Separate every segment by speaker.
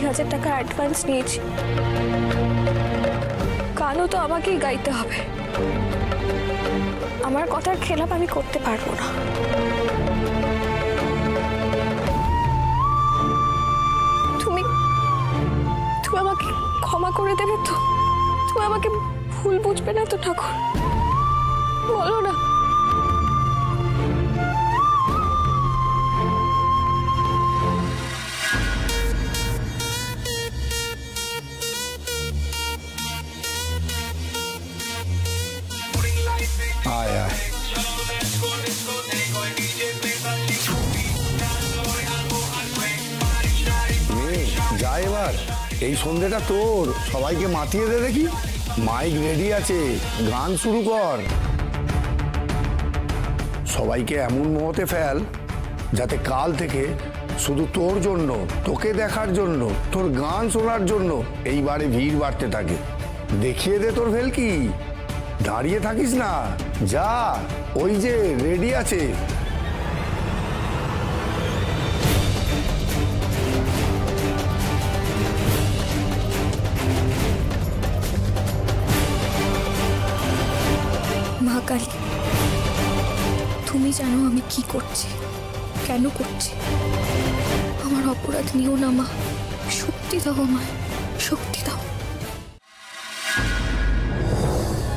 Speaker 1: 2000 টাকা অ্যাডভান্স নিয়েছি। গানও তো আমাকেই গাইতে হবে। আমার কথার খেলাপ আমি করতে পারবো না। তুমি আমাকে ক্ষমা করে দেবে তো? তুমি আমাকে ভুল বুঝবে না তো ঠাকুর? বলো না।
Speaker 2: যা এবার এই সন্ধ্যেটা তোর, সবাইকে মাতিয়ে দে দেখি। মাইক রেডি আছে, গান শুরু কর। সবাইকে এমন মোহতে ফেল যাতে কাল থেকে শুধু তোর জন্য, তোকে দেখার জন্য, তোর গান শোনার জন্য এইবারে ভিড় বাড়তে থাকে। দেখিয়ে দে তোর ভেলকি, দাঁড়িয়ে থাকিস না, যা। ওই যে রেডি আছে।
Speaker 1: মা কালী, তুমি জানো আমি কি করছি, কেন করছি। আমার অপরাধ নিও না মা, শক্তি দাও আমায়, শক্তি দাও।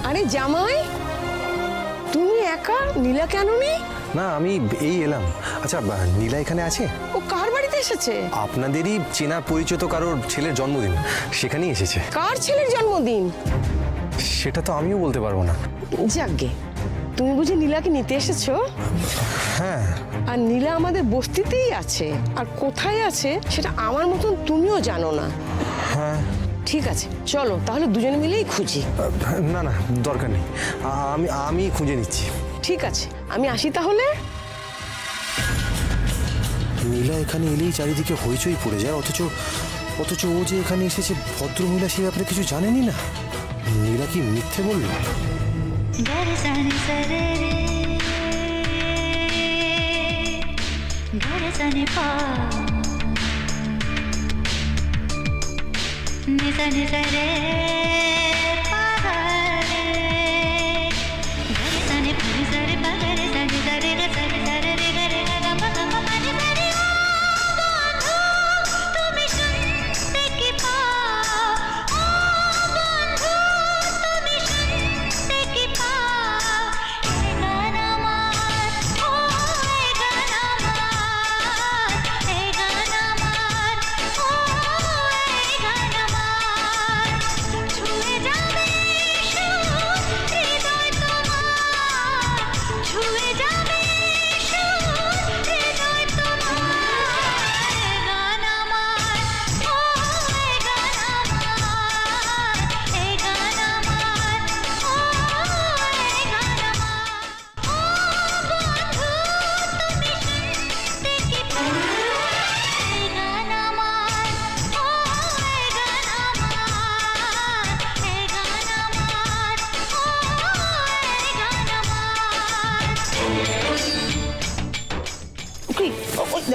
Speaker 3: আরে জামাই, তুমি একা? নীলা কেন নেই?
Speaker 4: না, আমি এই এলাম। আচ্ছা, নীলা এখানে আছে?
Speaker 3: ও কার বাড়িতে এসেছে?
Speaker 4: আপনাদেরই চেনা পরিচিত কারোর ছেলের জন্মদিন, সেখানেই এসেছে।
Speaker 3: কার ছেলের জন্মদিন?
Speaker 4: সেটা তো আমিও বলতে পারবো না।
Speaker 3: যাকগে, তুমি বুঝি নীলাকে নিতে এসেছো?
Speaker 4: হ্যাঁ।
Speaker 3: আর নীলা আমাদের বস্তিতেই আছে, আর কোথায় আছে সেটা আমার মতন তুমিও জানো না।
Speaker 4: হ্যাঁ
Speaker 3: ঠিক আছে, চলো তাহলে দুজনে মিলেই খুঁজি।
Speaker 4: না না, দরকার নেই, আমি খুঁজে নিচ্ছি।
Speaker 3: ঠিক আছে, আমি আসি তাহলে।
Speaker 4: নীলা এখানে এলেই চারিদিকে হইচই পড়ে যায়, অথচ ও যে এখানে এসেছে ভদ্রমহিলা সে ব্যাপারে কিছু জানেনি না। নীলা কি মিথ্যে বলল?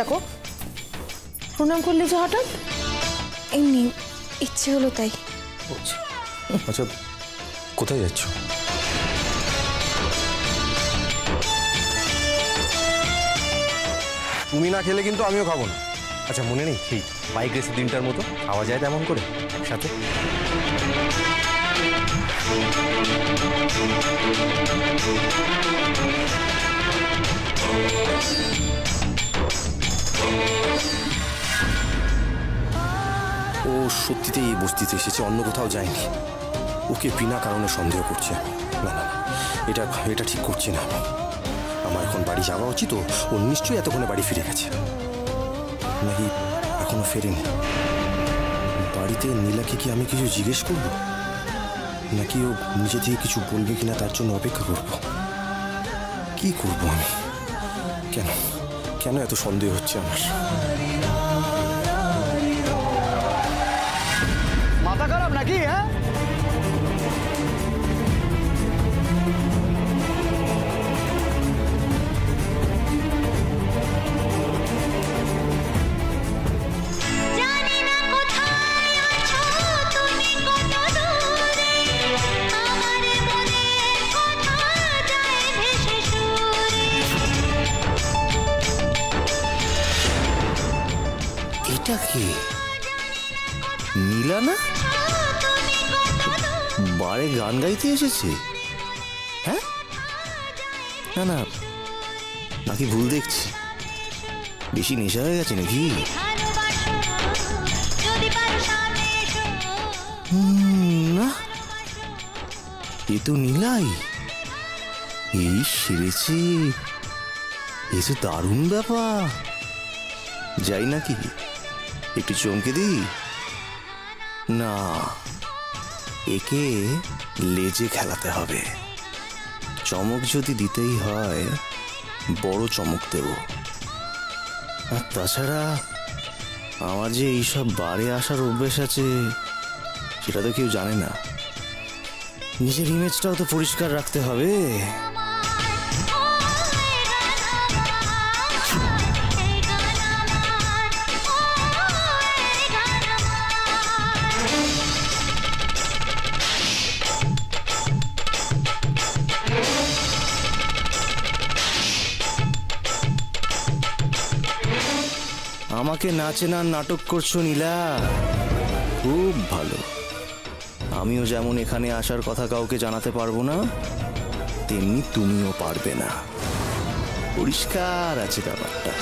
Speaker 3: দেখো, প্রণাম করলে যে হঠাৎ?
Speaker 1: এমনি ইচ্ছে হলো তাই।
Speaker 4: আচ্ছা, কোথায় যাচ্ছ? তুমি না খেলে কিন্তু আমিও খাবো না। আচ্ছা, মনে নেই সেই বাইক রেসের দিনটার মতো খাওয়া যায় তেমন করে একসাথে? ও সত্যিতেই এই বস্তিতে এসেছে, অন্য কোথাও যায়নি। ওকে বিনা কারণে সন্দেহ করছে। না না, এটা ঠিক করছি না। আমার এখন বাড়ি যাওয়া উচিত। ও নিশ্চয়ই এতক্ষণে বাড়ি ফিরে গেছে, নাকি এখনো ফেরেনি। বাড়িতে নীলাকে কি আমি কিছু জিজ্ঞেস করব, নাকি ও নিজে থেকে কিছু বলবে কিনা তার জন্য অপেক্ষা করব? কি করব আমি? কেন এত সন্দেহ হচ্ছে আমার?
Speaker 5: মাথা খারাপ নাকি? হ্যাঁ,
Speaker 6: জানি না কোথায় এটা কি নীলা না? বারে গান গাইতে এসেছে? হ্যাঁ, না না, নাকি ভুল দেখছি? বেশি নেশা হয়ে গেছে নাকি? না, এ তো নীলাই। এই সেরেছে, এ তো দারুণ ব্যাপার। যাই নাকি, একটু চমকে দিই? না, একে লেজে খেলাতে হবে। চমক যদি দিতেই হয়, বড় চমক দেব। আর তাছাড়া আমার যে এইসব বারে আসার অভ্যেস আছে, সেটা তো কেউ জানে না। নিজের ইমেজটাও তো পরিষ্কার রাখতে হবে। আমাকে নাচে না নাটক করছো নীলা, খুব ভালো। আমিও যেমন এখানে আসার কথা কাউকে জানাতে পারবো না, তেমনি তুমিও পারবে না। পরিষ্কার আছে ব্যাপারটা।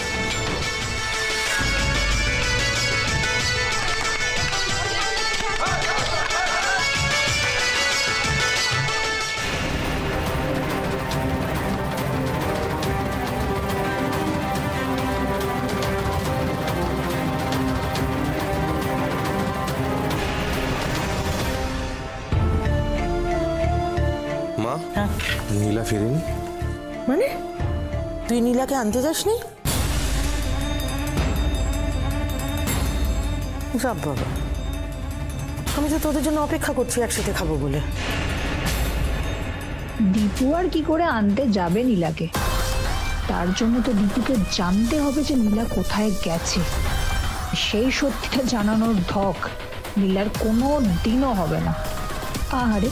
Speaker 4: মা, নীলা ফেরেনি?
Speaker 7: মানে তুই নীলাকে আনতে যাসনি? যাব বাবা, আমি তো তোদের জন্য অপেক্ষা করছি একসাথে খাবো বলে।
Speaker 8: দীপু আর কি করে আনতে যাবে নীলাকে? তার জন্য তো দীপুকে জানতে হবে যে নীলা কোথায় গেছে। সেই সত্যিটা জানানোর ধক নীলার কোনো দিনও হবে না। আরে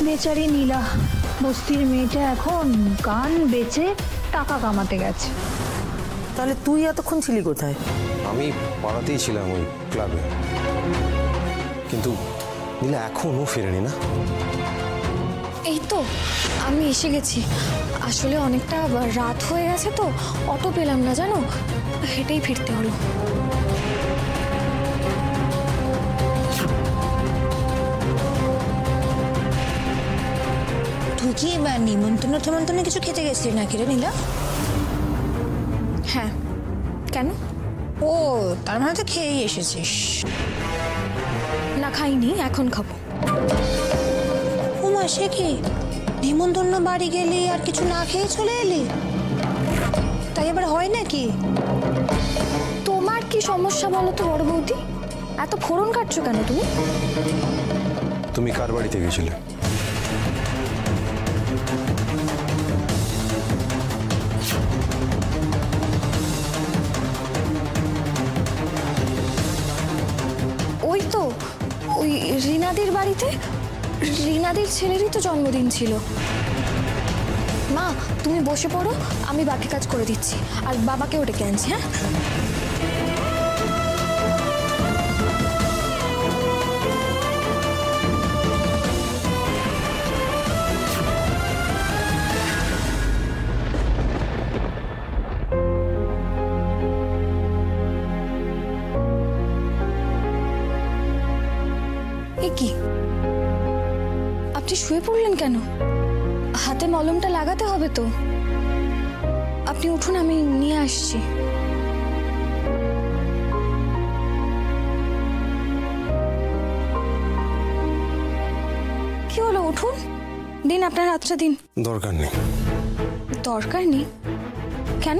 Speaker 8: বেচারি নীলা, বস্তির মেয়েটা এখন গান বেচে টাকা কামাতে গেছে।
Speaker 7: তাহলে তুই এতক্ষণ ছিলি কোথায়?
Speaker 4: আমি পাড়াতেই ছিলাম, ওই ক্লাবে। কিন্তু নীলা এখনো ফেরেনি না?
Speaker 1: এই তো আমি এসে গেছি। আসলে অনেকটা রাত হয়ে গেছে তো, অটো পেলাম না জানো, হেঁটেই ফিরতে হলো।
Speaker 9: তুই কি নিমন্ত্রণে কিছু খেতে গেছিলি নাকি রে নীলা?
Speaker 1: হ্যাঁ, কেন?
Speaker 9: ও, তার মানে তো খেয়েই এসেছিস।
Speaker 1: না খাইনি, এখন খাবো।
Speaker 9: ও মা, সে কি নিমন্ত্রণ বাড়ি গেলি আর কিছু না খেয়ে চলে এলি? তাই এবার হয় নাকি?
Speaker 1: তোমার কি সমস্যা বলো তো বড় বৌদি? এত ফোড়ন কাটছো কেন তুমি?
Speaker 4: তুমি কার বাড়িতে গেছিলে?
Speaker 1: ওই তো ওই রিনাদির বাড়িতে। রিনাদির ছেলেরই তো জন্মদিন ছিল। মা, তুমি বসে পড়ো, আমি বাকি কাজ করে দিচ্ছি। আর বাবাকেও ডেকে আনছি। হ্যাঁ, এ কি, আপনি শুয়ে পড়লেন কেন? হাতে মলমটা লাগাতে হবে তো। আপনি উঠুন, আমি নিয়ে আসছি। কি হলো, উঠুন, দিন আপনার হাতটা দিন।
Speaker 4: দরকার নেই।
Speaker 1: দরকার নেই কেন?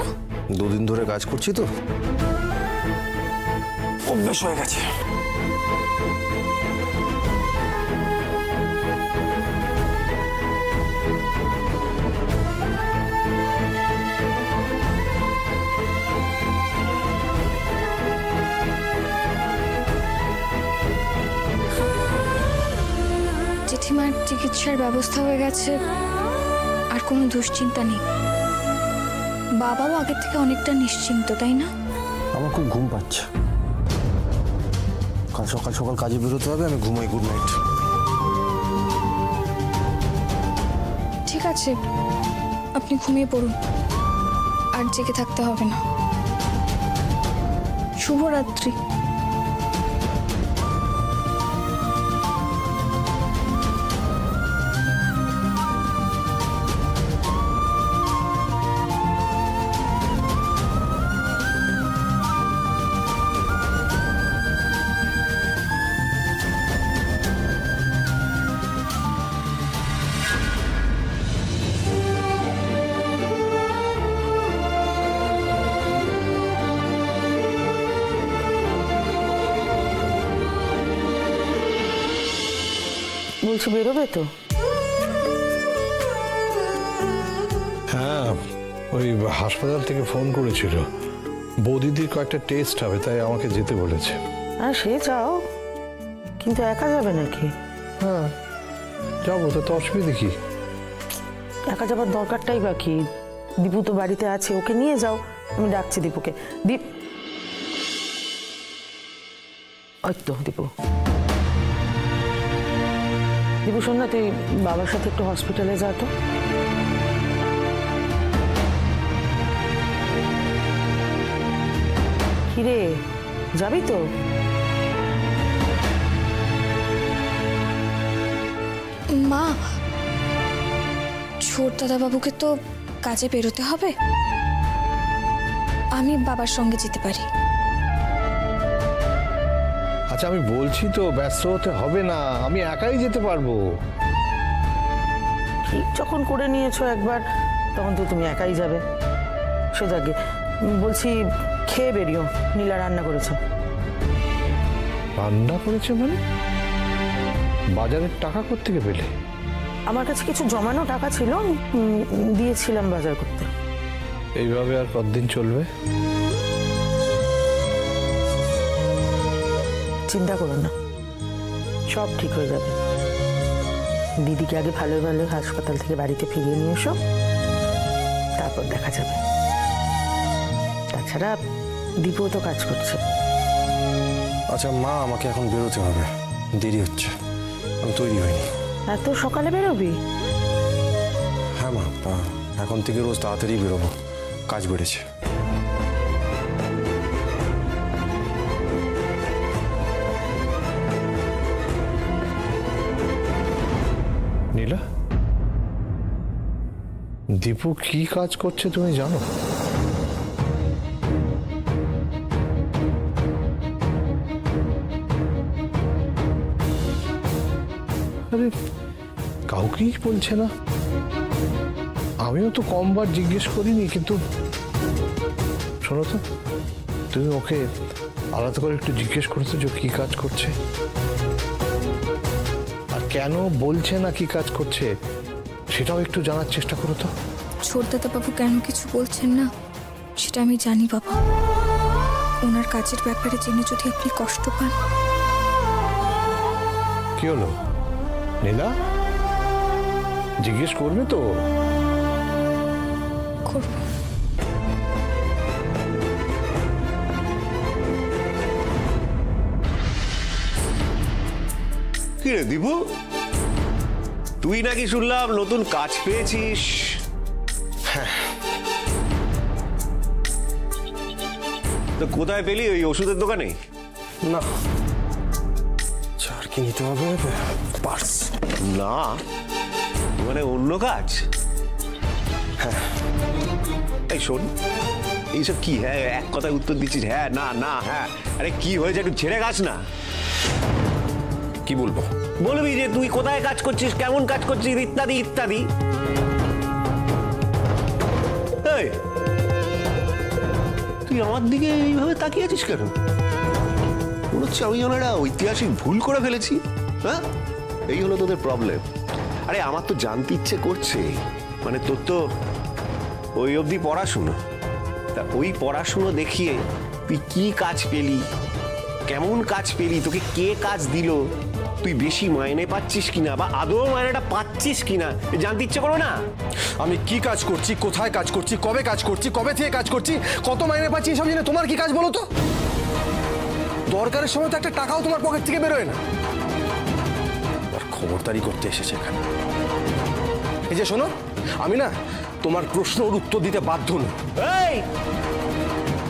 Speaker 4: দুদিন ধরে কাজ করছি তো, অভ্যেস হয়ে গেছে।
Speaker 1: জেঠিমার চিকিৎসার ব্যবস্থা হয়ে গেছে, আর কোনো দুশ্চিন্তা নেই। বাবাও আগের থেকে অনেকটা নিশ্চিন্ত, তাই না?
Speaker 4: আমার খুব ঘুম পাচ্ছে। কাল সকাল সকাল কাজে বেরোতে হবে, আমি ঘুমাই। Good night.
Speaker 1: ঠিক আছে, আপনি ঘুমিয়ে পড়ুন, আর জেগে থাকতে হবে না। শুভরাত্রি।
Speaker 7: বলছি বেরোবে তো?
Speaker 10: হ্যাঁ, ওই হাসপাতাল থেকে ফোন করেছিল, বৌদিদির কয়েকটা টেস্ট হবে, তাই আমাকে যেতে বলেছে।
Speaker 7: হ্যাঁ সে যাও, কিন্তু একা যাবে নাকি?
Speaker 10: হ্যাঁ যাবো, তো অসুবিধা কি?
Speaker 7: একা যাবার দরকারটাই বা কি? দীপু তো বাড়িতে আছে, ওকে নিয়ে যাও। আমি ডাকছি দীপুকে। ওই তো দীপু। দীপু শোন না, তুই বাবার সাথে একটু হসপিটালে যা তো। কিরে, যাবি তো?
Speaker 1: মা, ছোট দাদাবাবুকে তো কাজে বেরোতে হবে, আমি বাবার সঙ্গে যেতে পারি।
Speaker 10: আচ্ছা আমি বলছি তো, ব্যস্ত হতে হবে না, আমি একাই যেতে পারবো।
Speaker 7: ঠিক যখন করে নিয়েছো একবার, তখন তো তুমি একাই যাবে। সোজাগে বলছি, খেয়ে বেরিও, নীলা রান্না করেছে।
Speaker 10: রান্না করেছে মানে? বাজারের টাকা কোত্থেকে পেলে?
Speaker 7: আমার কাছে কিছু জমানো টাকা ছিল, দিয়েছিলাম বাজার করতে।
Speaker 10: এইভাবে আর কতদিন চলবে?
Speaker 7: চিন্তা করো না, সব ঠিক হয়ে যাবে। দিদিকে আগে ভালো ভালো হাসপাতাল থেকে বাড়িতে ফিরিয়ে নিয়ে এসো, তারপর দেখা যাবে। তাছাড়া দীপুও তো কাজ করছে।
Speaker 4: আচ্ছা মা, আমাকে এখন বেরোতে হবে, দেরি হচ্ছে, আমি তৈরি হইনি।
Speaker 7: এত সকালে বেরোবি?
Speaker 4: হ্যাঁ মা, এখন থেকে রোজ তাড়াতাড়ি বেরোবো, কাজ বেড়েছে।
Speaker 10: নীলা, দীপু কি কাজ করছে তুমি জানো? আরে কাউকেই বলছে না। আমিও তো কমবার জিজ্ঞেস করিনি, কিন্তু শোনো তো, তুমি ওকে আলাদা করে একটু জিজ্ঞেস করেছো যে কি কাজ করছে, আর কেন বলছে না কি কাজ করছে, সেটাও একটু জানার চেষ্টা করো তো।
Speaker 1: ছোট দাদাবাবু কেন কিছু বলছেন না সেটা আমি জানি বাবা। ওনার কাজের ব্যাপারে জেনে যদি আপনি কষ্ট পান।
Speaker 10: কি হলো নীলা, জিজ্ঞেস করবে তো?
Speaker 1: করব।
Speaker 11: কি রে দীপু, তুই নাকি শুনলাম নতুন কাজ পেয়েছিস?
Speaker 4: হ্যাঁ।
Speaker 11: তো কোথায় পেলি? ওই ওষুধের দোকানে?
Speaker 4: না, চার কি নিতে হবে, পার্স।
Speaker 11: না মানে অন্য কাজ?
Speaker 4: হ্যাঁ।
Speaker 11: এই শোন, এইসব কি হ্যাঁ এক কথায় উত্তর দিচ্ছিস, হ্যাঁ না না হ্যাঁ? আরে কি হয়েছে একটু ছেড়ে গাছ না।
Speaker 4: কি বলবো?
Speaker 11: বলবি যে তুই কোথায় কাজ করছিস, কেমন কাজ করছিস, ইত্যাদি ইত্যাদি। এই, তুই আমার দিকে এইভাবে তাকিয়ে আছিস কেন? মনে হচ্ছে আমি যেন একটা ঐতিহাসিক ভুল করে ফেলেছি। হ্যাঁ, এই হলো তোদের প্রবলেম। আরে আমার তো জানতে ইচ্ছে করছে, মানে তোর তো ওই অবধি পড়াশুনো, তা ওই পড়াশুনো দেখিয়ে তুই কি কাজ পেলি, কেমন কাজ পেলি, তোকে কে কাজ দিল, তুই বেশি মাইনে পাচ্ছিস কিনা বা আদৌ মাইনেটা পাচ্ছিস কিনা জানতে ইচ্ছে করো না?
Speaker 4: আমি কি কাজ করছি, কোথায় কাজ করছি, কবে কাজ করছি, কবে থেকে কাজ করছি, কত মাইনে পাচ্ছি, এসব জেনে তোমার কি কাজ বলো তো? দরকারের সময় তো একটা টাকাও তোমার পকেট থেকে বেরোয় না। আর খবরদারি করতে এসেছে এখানে। এই যে শোনো, আমি না তোমার প্রশ্নের উত্তর দিতে বাধ্য নই।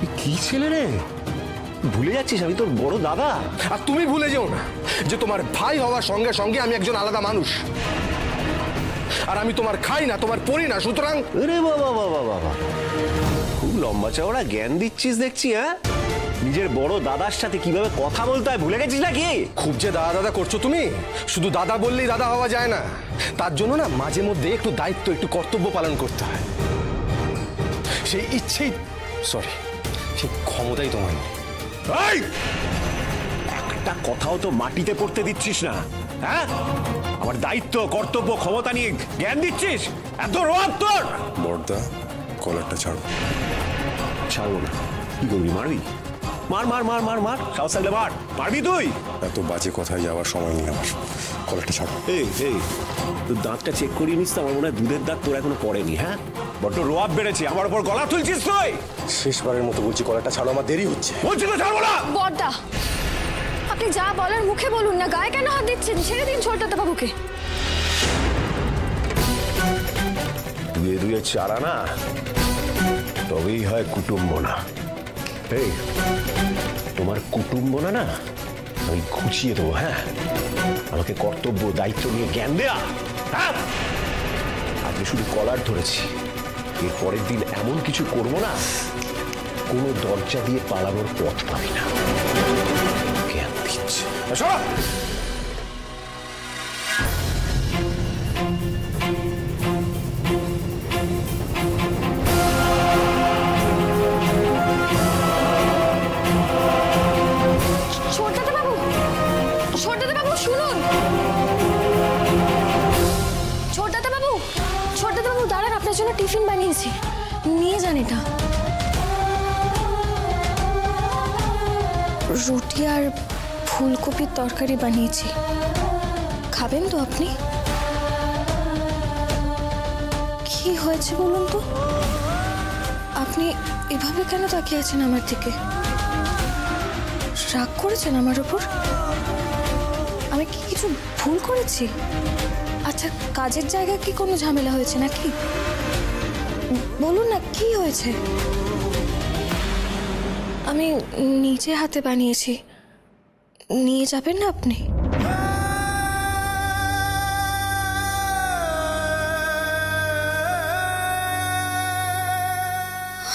Speaker 11: এই কি ছেলে রে, ভুলে যাচ্ছিস আমি তোর বড় দাদা।
Speaker 4: আর তুমি ভুলে যেও না যে তোমার ভাই হওয়ার সঙ্গে সঙ্গে আমি একজন আলাদা মানুষ। আর আমি তোমার খাই না, তোমার পড়ি না, সুতরাং।
Speaker 11: আরে বাবা বাবা বাবা, খুব লম্বা চওড়া জ্ঞান দিচ্ছিস দেখছি। হ্যাঁ, নিজের বড় দাদার সাথে কিভাবে কথা বলতে হয় ভুলে গেছিস নাকি?
Speaker 4: খুব যে দাদা দাদা করছো তুমি। শুধু দাদা বললেই দাদা হওয়া যায় না, তার জন্য না মাঝে মধ্যে একটু দায়িত্ব, একটু কর্তব্য পালন করতে হয়। সেই ইচ্ছেই, সরি, সেই ক্ষমতাই তোমার নেই।
Speaker 11: এই, একটা কথাও তো মাটিতে পড়তে দিচ্ছিস না। হ্যাঁ, আমার দায়িত্ব, কর্তব্য, ক্ষমতা নিয়ে জ্ঞান দিচ্ছিস? এত রোয়াব তোর?
Speaker 4: বড়দা, কলারটা ছাড়ো।
Speaker 11: ছাড়বো না। কি করবি, মারবি? মার মার মার মার মার, সাহস থাকলে মার। মারবি তুই?
Speaker 4: এত বাজে কথায় যাওয়ার সময় নেই আমার, কলারটা ছাড়ো।
Speaker 11: এই এই, তোর দাঁতটা চেক করিয়ে নিস তো, আমার মনে হয় দুধের দাঁত তোর এখনো পড়েনি। হ্যাঁ, বড্ড রোয়াব বেড়েছে, আমার উপর গলা তুলছিস তুই।
Speaker 4: শেষবারের মতো বলছি, কলারটা ছাড়ো, আমার দেরি হচ্ছে।
Speaker 11: বলছি তো ছাড়বো না।
Speaker 1: বড়দা, আপনি যা বলার মুখে বলুন না, গায়ে কেন হাত দিচ্ছেন? ছেড়ে দিন ছোটদাদা বাবুকে।
Speaker 11: দুয়ে দুয়ে চারা না, তবেই হয় কুটুম্ব না। এই, তোমার কুটুম্ব না না আমি ঘুচিয়ে দেবো। হ্যাঁ, আমাকে কর্তব্য, দায়িত্ব নিয়ে জ্ঞান দেয়া। হ্যাঁ, আজকে শুধু কলার ধরেছি, এর পরের দিন এমন কিছু করবো না, কোনো দরজা দিয়ে পালানোর পথ পাবি না। জ্ঞান দিচ্ছে।
Speaker 1: শুনুন, ছোটদাদা বাবু দাঁড়ান, আপনার জন্য টিফিন বানিয়েছি, নিয়ে যান এটা। রুটি আর ফুলকপির তরকারি বানিয়েছি, খাবেন তো আপনি? কি হয়েছে বলুন তো? আপনি এভাবে কেন তাকিয়ে আছেন আমার দিকে? রাগ করেছেন আমার উপর? আমি কি কিছু ভুল করেছি? আচ্ছা, কাজের জায়গায় কি কোনো ঝামেলা হয়েছে নাকি? বলুন না, কি হয়েছে? আমি নিজে হাতে বানিয়েছি, নিয়ে যাবেন না আপনি?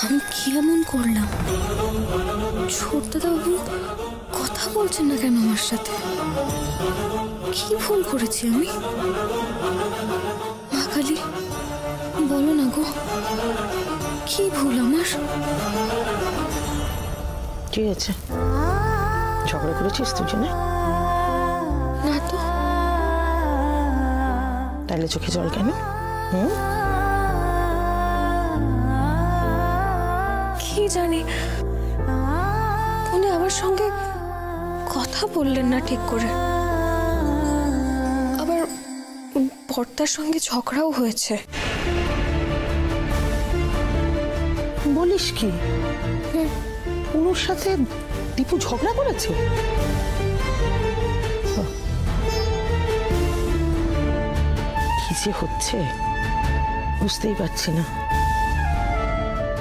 Speaker 1: আমি কি এমন করলাম? ছোটদাদাবাবু কথা বলছেন না কেন আমার সাথে? কি ভুল করেছি আমি? মা কালী, বলো না গো, কি ভুল আমার?
Speaker 7: কি হয়েছে? ঝগড়া করেছিস দুজনে?
Speaker 1: না তো।
Speaker 7: তাহলে চোখে জল কেন?
Speaker 1: কি জানি, উনি আমার সঙ্গে কথা বললেন না ঠিক করে, আবার বর্তার সঙ্গে ঝগড়াও হয়েছে।
Speaker 7: বলিস কি? ওর সাথে দীপু ঝগড়া করেছে? কি যে হচ্ছে বুঝতেই পারছি না।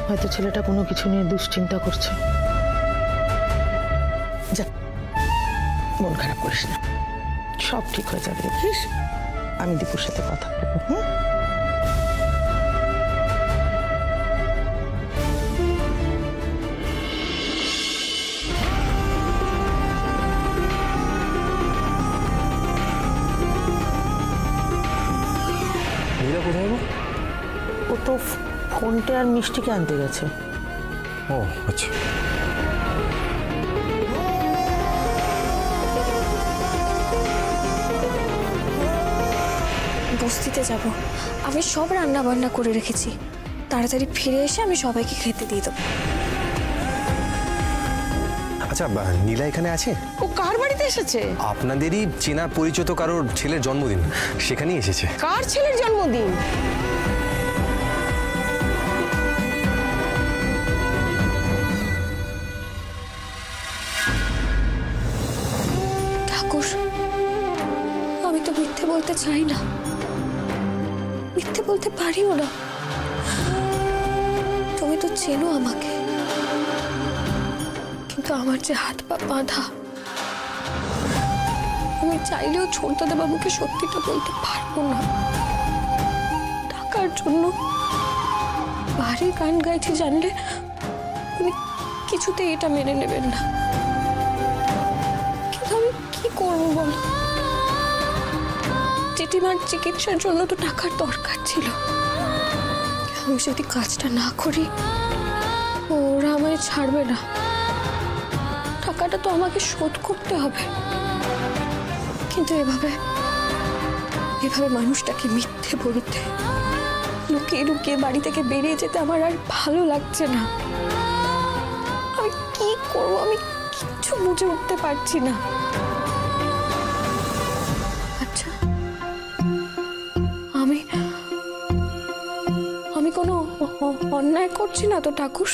Speaker 7: হয়তো ছেলেটা কোনো কিছু নিয়ে দুশ্চিন্তা করছে। যা, মন খারাপ করিস না, সব ঠিক হয়ে যাবে। দেখিস, আমি দীপুর সাথে কথা বলবো।
Speaker 4: নীলা কোথায় গো?
Speaker 7: ও তো ফোনটা আর মিষ্টিকে আনতে গেছে।
Speaker 4: ও আচ্ছা।
Speaker 1: বস্তিতে যাব, আমি সব রান্না বান্না করে রেখেছি, তাড়াতাড়ি ফিরে এসে আমি সবাইকে খেতে দিয়ে দেবো।
Speaker 4: আচ্ছা, নীলা এখানে আছে?
Speaker 3: ও কার বাড়িতে এসেছে?
Speaker 4: আপনাদেরই চেনা পরিচিত কারোর ছেলের জন্মদিন, সেখানেই এসেছে।
Speaker 3: কার ছেলের জন্মদিন?
Speaker 1: ঠাকুর, আমি তো মিথ্যে বলতে চাই না, মিথ্যে বলতে পারিও না। তুমি তো চেনো আমাকে, কিন্তু আমার যে হাত পা বাঁধা, আমি চাইলেও ছোটদাদা বাবুকে সত্যিটা বলতে পারবো না। টাকার জন্য ভারী গান গাইছি জানলে উনি কিছুতেই এটা মেনে নেবেন না। কিন্তু আমি কি করবো বলো? জেঠিমার চিকিৎসার জন্য তো টাকার দরকার ছিল। আমি যদি কাজটা না করি ওরা আমায় ছাড়বে না, টাকাটা তো আমাকে শোধ করতে হবে। কিন্তু এভাবে মানুষটাকে মিথ্যে বলতে, লুকিয়ে লুকিয়ে বাড়ি থেকে বেরিয়ে যেতে আমার আর ভালো লাগছে না। আমি কি করবো, আমি কিচ্ছু বুঝে উঠতে পারছি না। আচ্ছা, আমি কোনো অন্যায় করছি না তো ঠাকুর?